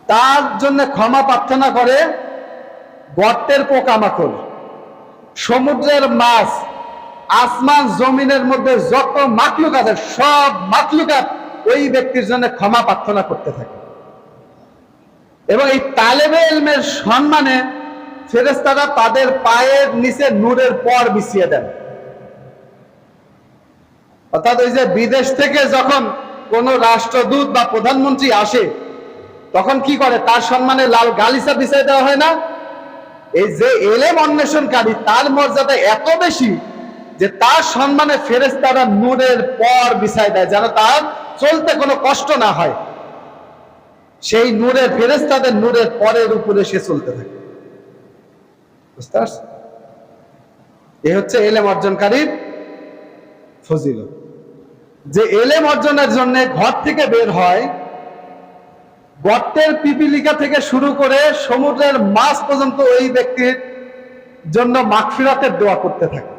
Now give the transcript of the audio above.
তার জন্য ক্ষমা প্রার্থনা করে গর্তের পোকামাকড়, সমুদ্রের মাছ, আসমান জমিনের মধ্যে যত মাখলুক আছে সব মাখলুকাত ওই ব্যক্তির জন্য ক্ষমা প্রার্থনা করতে থাকে। এবং এই তালেবে ইলমের সম্মানে ফেরেশতারা তাদের পায়ের নিচে নূরের পর বিছিয়ে দেন। অর্থাৎ ওই যে বিদেশ থেকে যখন কোন রাষ্ট্রদূত বা প্রধানমন্ত্রী আসে তখন কি করে, তার সম্মানে লাল গালিচা বিছিয়ে দেওয়া হয় না? এই যে এলেম অন্বেষণকারী তার মর্যাদা এত বেশি যে তার সম্মানে ফেরেশতারা নূরের পর বিছায় দেয়, যেন তার চলতে কোনো কষ্ট না হয়। সেই নূরের ফেরেশতাদের নূরের পরের উপরে সে চলতে থাকে। বুঝতে পারছ? এ হচ্ছে এলেম অর্জনকারীর ফজিলত। যে এলেম অর্জনের জন্য ঘর থেকে বের হয়, গর্তের পিপিলিকা থেকে শুরু করে সমুদ্রের মাছ পর্যন্ত ওই ব্যক্তির জন্য মাগফিরাতের দোয়া করতে থাকে।